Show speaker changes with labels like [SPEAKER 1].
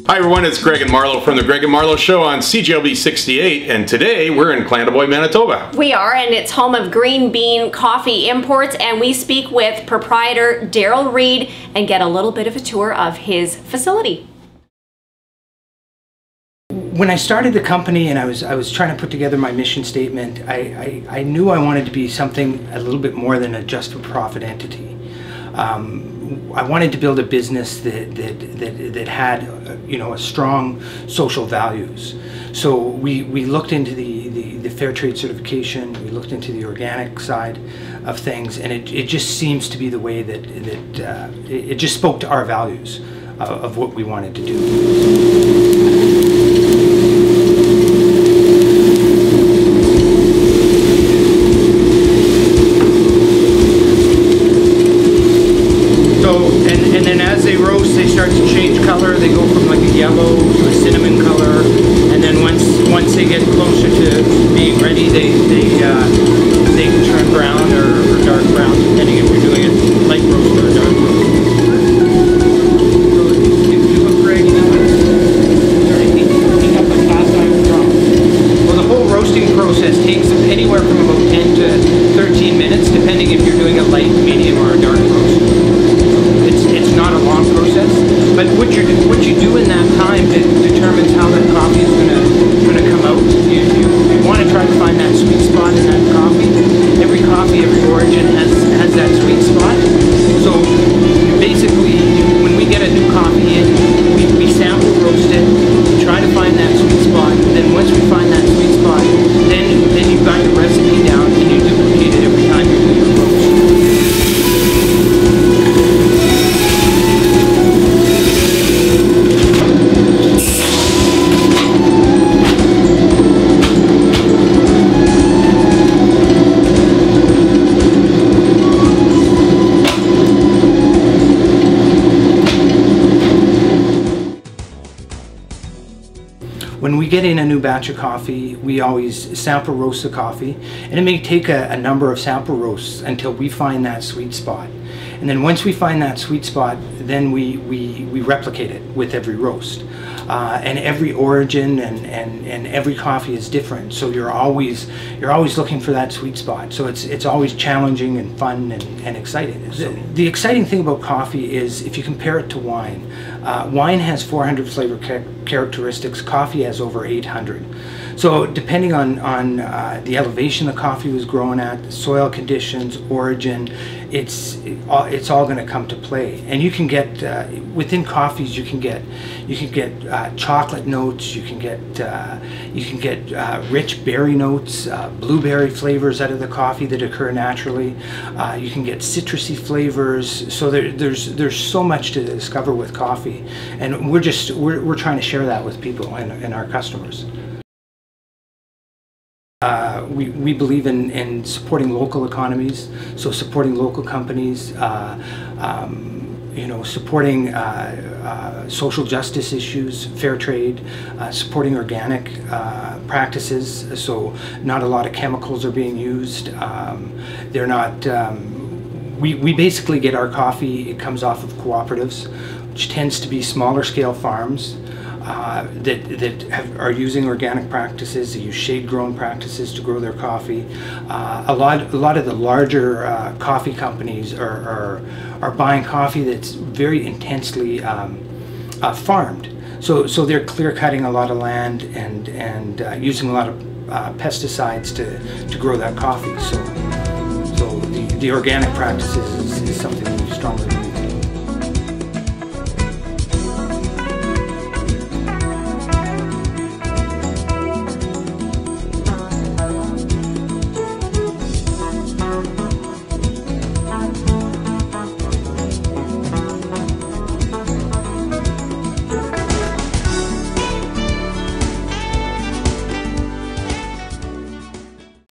[SPEAKER 1] Hi everyone, it's Greg and Marlo from the Greg and Marlo Show on CJLB 68, and today we're in Clandeboye, Manitoba.
[SPEAKER 2] We are, and it's home of green bean coffee imports, and we speak with proprietor Derryl Reid and get a little bit of a tour of his facility.
[SPEAKER 3] When I started the company and I was trying to put together my mission statement, I knew I wanted to be something a little bit more than a just-for-profit entity. I wanted to build a business that had, a strong social values. So we looked into the fair trade certification, we looked into the organic side of things, and it just seems to be the way that it just spoke to our values of what we wanted to do. And then as they roast, they start to change color. They go from like a yellow to a cinnamon color, and then once they get closer to being ready, they can turn brown or dark brown, depending if you're doing it light roast or dark roast. So if you look, Greg, it's heating up a cast iron drum. Well, the whole roasting process takes anywhere from about 10 to 13 minutes, depending if you're doing a light, medium, or a dark roast. It's not a long process, but what you do in that time determines how that coffee is gonna come out. You want to try to find that sweet spot in that coffee. Every coffee, every origin has that sweet spot. So basically, when we get a new coffee in, we sample roast it, try to find that sweet spot. Then once we find that sweet spot, then you've got your recipe down and you duplicate it every time you do your roast. When we get in a new batch of coffee, we always sample roast the coffee, and it may take a number of sample roasts until we find that sweet spot. And then once we find that sweet spot, then we replicate it with every roast. And every origin and every coffee is different, so you're always looking for that sweet spot. So it's always challenging and fun and exciting. The exciting thing about coffee is if you compare it to wine. Wine has 400 flavor characteristics, coffee has over 800. So depending on the elevation the coffee was grown at, soil conditions, origin, it's all going to come to play. And you can get within coffees, you can get chocolate notes, you can get rich berry notes, blueberry flavors out of the coffee that occur naturally. You can get citrusy flavors. So there's so much to discover with coffee, and we're trying to share that with people and our customers. We believe in supporting local economies, so supporting local companies, supporting social justice issues, fair trade, supporting organic practices, so not a lot of chemicals are being used. They're not, we basically get our coffee, it comes off of cooperatives, which tends to be smaller scale farms. That are using organic practices. They use shade-grown practices to grow their coffee. A lot of the larger coffee companies are buying coffee that's very intensely farmed. So they're clear-cutting a lot of land and using a lot of pesticides to grow that coffee. So the organic practices is something we strongly believe.